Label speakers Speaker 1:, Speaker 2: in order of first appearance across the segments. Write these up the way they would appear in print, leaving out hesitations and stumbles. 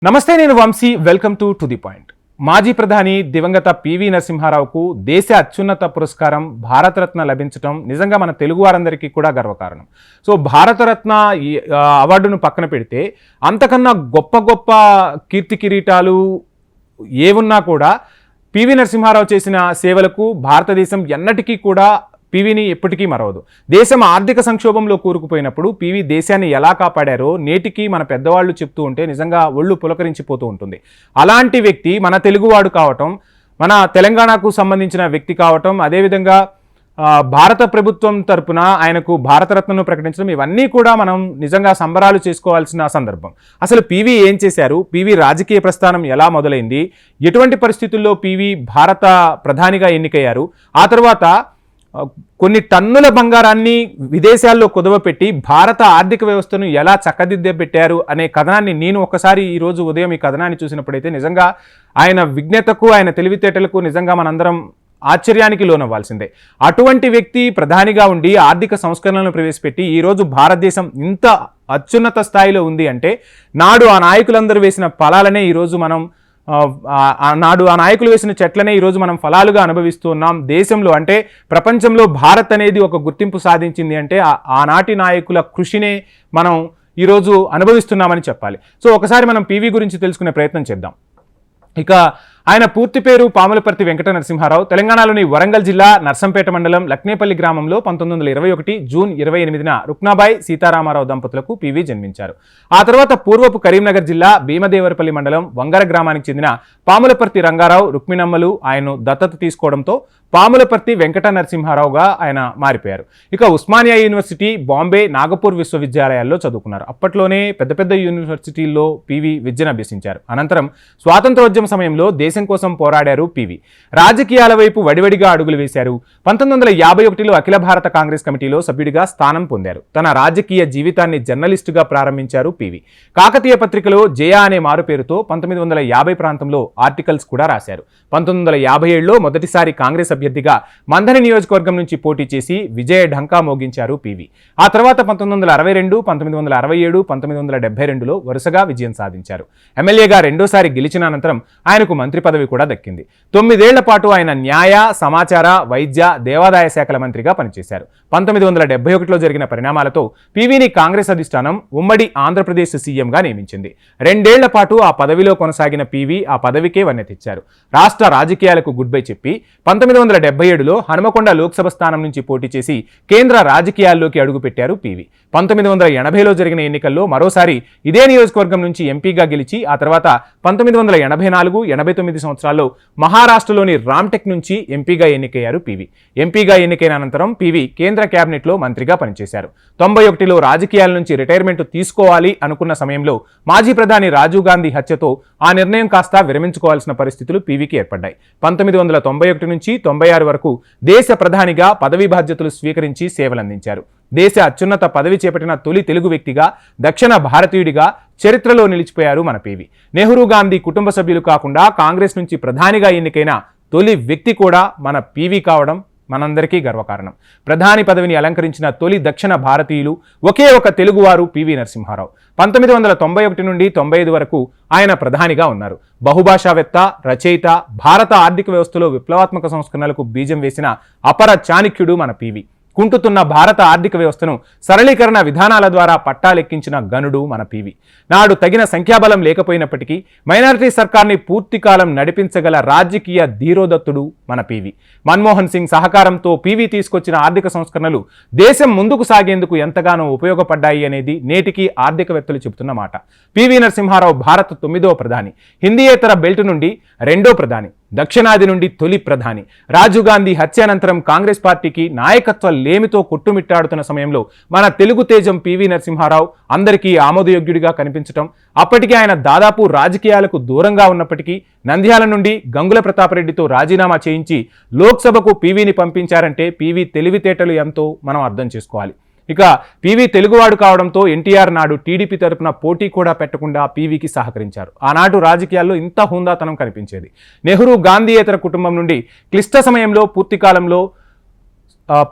Speaker 1: నమస్తే, నేను Vamshi. Welcome to the point. మాజీ ప్రధాని దివంగత పివి నరసింహారావుకు దేశ అత్యున్నత పురస్కారం భారతరత్న లభించడం నిజంగా మన తెలుగు వారందరికీ కూడా గర్వకారణం. సో భారతరత్న అవార్డును పక్కన పెడితే అంతకన్నా గొప్ప గొప్ప కీర్తి కిరీటాలు ఏవున్నా కూడా పివి నరసింహారావు చేసిన సేవలకు భారతదేశం ఎన్నటికీ కూడా పివిని ఎప్పటికీ మరవదు. దేశం ఆర్థిక సంక్షోభంలో కూరుకుపోయినప్పుడు పివి దేశాన్ని ఎలా కాపాడారో నేటికి మన పెద్దవాళ్ళు చెప్తూ ఉంటే నిజంగా ఒళ్ళు పులకరించిపోతూ ఉంటుంది. అలాంటి వ్యక్తి మన తెలుగువాడు కావటం, మన తెలంగాణకు సంబంధించిన వ్యక్తి కావటం, అదేవిధంగా భారత ప్రభుత్వం తరపున ఆయనకు భారతరత్నను ప్రకటించడం, ఇవన్నీ కూడా మనం నిజంగా సంబరాలు చేసుకోవాల్సిన సందర్భం. అసలు పివి ఏం చేశారు, పివి రాజకీయ ప్రస్థానం ఎలా మొదలైంది, ఎటువంటి పరిస్థితుల్లో పివి భారత ప్రధానిగా ఎన్నికయ్యారు, ఆ తర్వాత కొన్ని టన్నుల బంగారాన్ని విదేశాల్లో కుదవపెట్టి భారత ఆర్థిక వ్యవస్థను ఎలా చక్కదిద్దే పెట్టారు అనే కథనాన్ని నేను ఒకసారి ఈరోజు ఉదయం ఈ కథనాన్ని చూసినప్పుడైతే నిజంగా ఆయన విజ్ఞతకు, ఆయన తెలివితేటలకు నిజంగా మనందరం ఆశ్చర్యానికి లోనవ్వాల్సిందే. అటువంటి వ్యక్తి ప్రధానిగా ఉండి ఆర్థిక సంస్కరణలను ప్రవేశపెట్టి ఈరోజు భారతదేశం ఇంత అత్యున్నత స్థాయిలో ఉంది అంటే నాడు ఆ నాయకులందరూ వేసిన ఫలాలనే ఈరోజు మనం నాడు ఆ నాయకులు వేసిన చెట్లనే ఈరోజు మనం ఫలాలుగా అనుభవిస్తూ ఉన్నాం. దేశంలో అంటే ప్రపంచంలో భారత్ అనేది ఒక గుర్తింపు సాధించింది అంటే ఆనాటి నాయకుల కృషినే మనం ఈరోజు అనుభవిస్తున్నామని చెప్పాలి. సో ఒకసారి మనం పివి గురించి తెలుసుకునే ప్రయత్నం చేద్దాం. ఇక ఆయన పూర్తి పేరు పాములపర్తి వెంకట నరసింహారావు. తెలంగాణలోని వరంగల్ జిల్లా నర్సంపేట మండలం లక్నేపల్లి గ్రామంలో 1921 జూన్ 28న రుక్నాబాయి సీతారామారావు దంపతులకు పివి జన్మించారు. ఆ తర్వాత పూర్వపు కరీంనగర్ జిల్లా భీమదేవరపల్లి మండలం వంగర గ్రామానికి చెందిన పాములపర్తి రంగారావు రుక్మిణమ్మలు ఆయన్ను దత్తత తీసుకోవడంతో పాములపర్తి వెంకట నరసింహారావుగా ఆయన మారిపోయారు. ఇక ఉస్మానియా యూనివర్సిటీ, బాంబే, నాగపూర్ విశ్వవిద్యాలయాల్లో చదువుకున్నారు. అప్పట్లోనే పెద్ద పెద్ద యూనివర్సిటీల్లో పివి విద్యను అభ్యసించారు. అనంతరం స్వాతంత్రోద్యమ సమయంలో దేశం కోసం పోరాడారు పివి. రాజకీయాల వైపు వడివడిగా అడుగులు వేశారు. 1951లో అఖిల భారత కాంగ్రెస్ కమిటీలో సభ్యుడిగా స్థానం పొందారు. తన రాజకీయ జీవితాన్ని జర్నలిస్టుగా ప్రారంభించారు పివి. కాకతీయ పత్రికలో జయ అనే మారు పేరుతో 1950 ప్రాంతంలో ఆర్టికల్స్ కూడా రాశారు. 1957లో మొదటిసారి కాంగ్రెస్ అభ్యర్థిగా మంథని నియోజకవర్గం నుంచి పోటీ చేసి విజయ ఢంకా మోగించారు పివి. ఆ తర్వాత 1962, 1967, 1972లో వరుసగా విజయం సాధించారు. ఎమ్మెల్యేగా రెండోసారి గెలిచిన అనంతరం ఆయనకు మంత్రి పదవి కూడా దక్కింది. 9 ఏళ్ల పాటు ఆయన న్యాయ, సమాచార, వైద్య, దేవాదాయ శాఖల మంత్రిగా పనిచేశారు. 1971లో జరిగిన పరిణామాలతో పివిని కాంగ్రెస్ అధిష్టానం ఉమ్మడి ఆంధ్రప్రదేశ్ సీఎంగా నియమించింది. 2 ఏళ్ల పాటు ఆ పదవిలో కొనసాగిన పివి ఆ పదవికే వన్నె తెచ్చారు. రాష్ట్ర రాజకీయాలకు గుడ్ బై చెప్పి 1977లో హనుమకొండ లోక్సభ స్థానం నుంచి పోటీ చేసి కేంద్ర రాజకీయాల్లోకి అడుగుపెట్టారు పివి. 1980లో జరిగిన ఎన్నికల్లో మరోసారి ఇదే నియోజకవర్గం నుంచి ఎంపీగా గెలిచి ఆ తర్వాత 1984, 89 సంవత్సరాల్లో మహారాష్ట్రలోని రామ్టెక్ నుంచి ఎంపీగా ఎన్నికయ్యారు పివి. ఎంపీగా ఎన్నికైన అనంతరం పివి కేంద్ర కేబినెట్లో మంత్రిగా పనిచేశారు. 91లో రాజకీయాల నుంచి రిటైర్మెంట్ తీసుకోవాలి అనుకున్న సమయంలో మాజీ ప్రధాని రాజీవ్ గాంధీ హత్యతో ఆ నిర్ణయం కాస్త విరమించుకోవాల్సిన పరిస్థితులు పివికి ఏర్పడ్డాయి. 1991 నుంచి 96 వరకు దేశ ప్రధానిగా పదవీ బాధ్యతలు స్వీకరించి సేవలందించారు. దేశ అత్యున్నత పదవి చేపట్టిన తొలి తెలుగు వ్యక్తిగా, దక్షిణ భారతీయుడిగా చరిత్రలో నిలిచిపోయారు మన పివి. నెహ్రూ గాంధీ కుటుంబ సభ్యులు కాకుండా కాంగ్రెస్ నుంచి ప్రధానిగా ఎన్నికైన తొలి వ్యక్తి కూడా మన పివి కావడం మనందరికీ గర్వకారణం. ప్రధాని పదవిని అలంకరించిన తొలి దక్షిణ భారతీయులు ఒకే ఒక తెలుగువారు పివి నరసింహారావు. 1991 నుండి 95 వరకు ఆయన ప్రధానిగా ఉన్నారు. బహుభాషావేత్త, రచయిత, భారత ఆర్థిక వ్యవస్థలో విప్లవాత్మక సంస్కరణలకు బీజం వేసిన అపర చాణక్యుడు మన పివి. కుంటుతున్న భారత ఆర్థిక వ్యవస్థను సరళీకరణ విధానాల ద్వారా పట్టాలెక్కించిన గనుడు మన పివి. నాడు తగిన సంఖ్యాబలం లేకపోయినప్పటికీ మైనారిటీ సర్కార్ని పూర్తికాలం నడిపించగల రాజకీయ ధీరోదత్తుడు మన పివి. మన్మోహన్ సింగ్ సహకారంతో పివి తీసుకొచ్చిన ఆర్థిక సంస్కరణలు దేశం ముందుకు సాగేందుకు ఎంతగానో ఉపయోగపడ్డాయి అనేది నేటికి ఆర్థికవేత్తలు చెబుతున్న మాట. పివి నరసింహారావు భారత్ 9వ ప్రధాని, హిందీయేతర బెల్ట్ నుండి 2వ ప్రధాని, దక్షిణాది నుండి తొలి ప్రధాని. రాజీవ్ గాంధీ హత్యానంతరం కాంగ్రెస్ పార్టీకి నాయకత్వ లేమితో కొట్టుమిట్టాడుతున్న సమయంలో మన తెలుగు తేజం పివి నరసింహారావు అందరికీ ఆమోదయోగ్యుడిగా కనిపించటం, అప్పటికే ఆయన దాదాపు రాజకీయాలకు దూరంగా ఉన్నప్పటికీ నంద్యాల నుండి గంగుల ప్రతాపరెడ్డితో రాజీనామా చేయించి లోక్సభకు పివిని పంపించారంటే పివి తెలివితేటలు ఎంతో మనం అర్థం చేసుకోవాలి. ఇక పివి తెలుగువాడు కావడంతో ఎన్టీఆర్ నాడు టీడీపీ తరపున పోటీ కూడా పెట్టకుండా పివికి సహకరించారు. ఆనాడు రాజకీయాల్లో ఇంత హుందాతనం కనిపించేది. నెహ్రూ గాంధీయేతర కుటుంబం నుండి క్లిష్ట సమయంలో పూర్తికాలంలో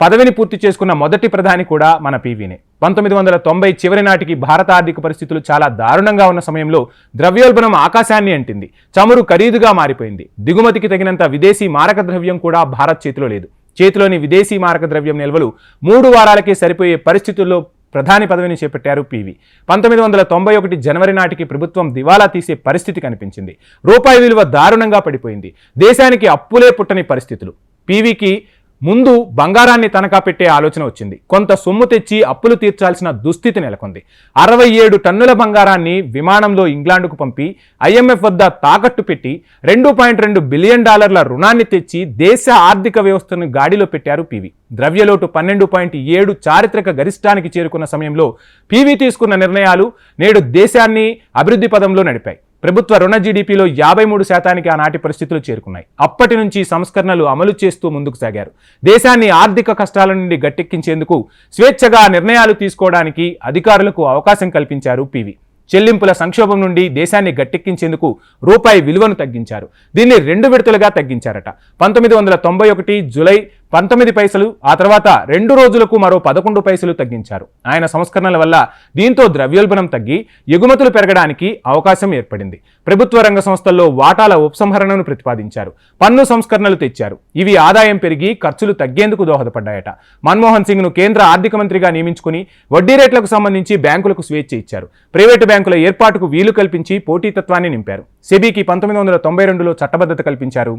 Speaker 1: పదవిని పూర్తి చేసుకున్న మొదటి ప్రధాని కూడా మన పీవీనే. 1990 చివరి నాటికి భారత ఆర్థిక పరిస్థితులు చాలా దారుణంగా ఉన్న సమయంలో ద్రవ్యోల్బణం ఆకాశాన్ని అంటింది. చమురు ఖరీదుగా మారిపోయింది. దిగుమతికి తగినంత విదేశీ మారక ద్రవ్యం కూడా భారత్ చేతిలో లేదు. చేతిలోని విదేశీ మారక ద్రవ్యం నిల్వలు 3 వారాలకే సరిపోయే పరిస్థితుల్లో ప్రధాని పదవిని చేపట్టారు పీవీ. 1991 జనవరి నాటికి ప్రభుత్వం దివాలా తీసే పరిస్థితి కనిపించింది. రూపాయి విలువ దారుణంగా పడిపోయింది. దేశానికి అప్పులే పుట్టని పరిస్థితులు. పీవీకి ముందు బంగారాన్ని తనఖా పెట్టే ఆలోచన వచ్చింది. కొంత సొమ్ము తెచ్చి అప్పులు తీర్చాల్సిన దుస్థితి నెలకొంది. 67 టన్నుల బంగారాన్ని విమానంలో ఇంగ్లాండ్కు పంపి IMF వద్ద తాకట్టు పెట్టి $2.2 బిలియన్ రుణాన్ని తెచ్చి దేశ ఆర్థిక వ్యవస్థను గాడిలో పెట్టారు పీవీ. ద్రవ్యలోటు 12.7 చారిత్రక గరిష్టానికి చేరుకున్న సమయంలో పీవీ తీసుకున్న నిర్ణయాలు నేడు దేశాన్ని అభివృద్ధి పదంలో నడిపాయి. ప్రభుత్వ రుణ జీడీపీలో 53% ఆనాటి పరిస్థితులు చేరుకున్నాయి. అప్పటి నుంచి సంస్కరణలు అమలు చేస్తూ ముందుకు సాగారు. దేశాన్ని ఆర్థిక కష్టాల నుండి గట్టెక్కించేందుకు స్వేచ్ఛగా నిర్ణయాలు తీసుకోవడానికి అధికారులకు అవకాశం కల్పించారు పీవీ. చెల్లింపుల సంక్షోభం నుండి దేశాన్ని గట్టెక్కించేందుకు రూపాయి విలువను తగ్గించారు. దీన్ని 2 విడతలుగా తగ్గించారట. 1991 జూలై 19 పైసలు, ఆ తర్వాత 2 రోజులకు మరో 11 పైసలు తగ్గించారు. ఆయన సంస్కరణల వల్ల దీంతో ద్రవ్యోల్బణం తగ్గి ఎగుమతులు పెరగడానికి అవకాశం ఏర్పడింది. ప్రభుత్వ రంగ సంస్థల్లో వాటాల ఉపసంహరణను ప్రతిపాదించారు. పన్ను సంస్కరణలు తెచ్చారు. ఇవి ఆదాయం పెరిగి ఖర్చులు తగ్గేందుకు దోహదపడ్డాయట. మన్మోహన్ సింగ్ను కేంద్ర ఆర్థిక మంత్రిగా నియమించుకుని వడ్డీ రేట్లకు సంబంధించి బ్యాంకులకు స్వేచ్ఛ ఇచ్చారు. ప్రైవేటు బ్యాంకుల ఏర్పాటుకు వీలు కల్పించి పోటీతత్వాన్ని నింపారు. సెబీకి 1992లో చట్టబద్ధత కల్పించారు.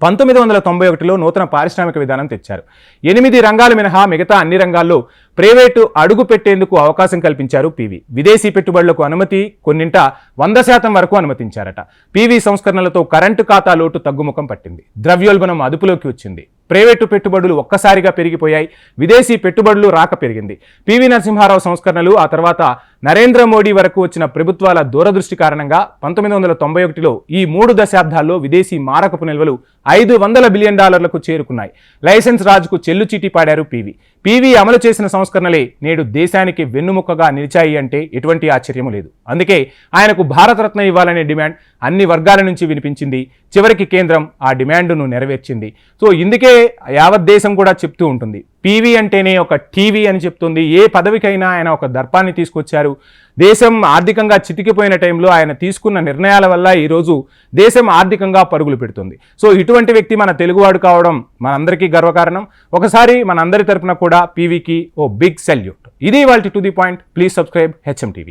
Speaker 1: 1991లో నూతన పారిశ్రామిక విధానం తెచ్చారు. 8 రంగాలు మినహా మిగతా అన్ని రంగాల్లో ప్రైవేటు అడుగు పెట్టేందుకు అవకాశం కల్పించారు పీవీ. విదేశీ పెట్టుబడులకు అనుమతి కొన్నింట 100% వరకు అనుమతించారట. పీవీ సంస్కరణలతో కరెంటు ఖాతా లోటు తగ్గుముఖం పట్టింది. ద్రవ్యోల్బణం అదుపులోకి వచ్చింది. ప్రైవేటు పెట్టుబడులు ఒక్కసారిగా పెరిగిపోయాయి. విదేశీ పెట్టుబడులు రాక పెరిగింది. పీవీ నరసింహారావు సంస్కరణలు, ఆ తర్వాత నరేంద్ర మోడీ వరకు వచ్చిన ప్రభుత్వాల దూరదృష్టి కారణంగా 1991లో ఈ 3 దశాబ్దాల్లో విదేశీ మారకపు నిల్వలు $500 బిలియన్ చేరుకున్నాయి. లైసెన్స్ రాజుకు చెల్లుచీటీ పాడారు పీవీ. పీవీ అమలు చేసిన సంస్కరణలే నేడు దేశానికి వెన్నుముక్కగా నిలిచాయి అంటే ఎటువంటి ఆశ్చర్యము లేదు. అందుకే ఆయనకు భారతరత్న ఇవ్వాలనే డిమాండ్ అన్ని వర్గాల నుంచి వినిపించింది. చివరికి కేంద్రం ఆ డిమాండ్ను నెరవేర్చింది. సో ఇందుకే యావత్ దేశం కూడా చెప్తూ ఉంటుంది, పీవీ అంటేనే ఒక టీవీ అని చెప్తుంది. ఏ పదవికైనా ఆయన ఒక దర్పాన్ని తీసుకొచ్చారు. దేశం ఆర్థికంగా చితికిపోయిన టైంలో ఆయన తీసుకున్న నిర్ణయాల వల్ల ఈరోజు దేశం ఆర్థికంగా పరుగులు పెడుతుంది. సో ఇటువంటి వ్యక్తి మన తెలుగువాడు కావడం మనందరికీ గర్వకారణం. ఒకసారి మనందరి తరపున కూడా పీవీకి ఓ బిగ్ సెల్యూట్. ఇది ఇవాల్టి to the point. Please subscribe HM TV.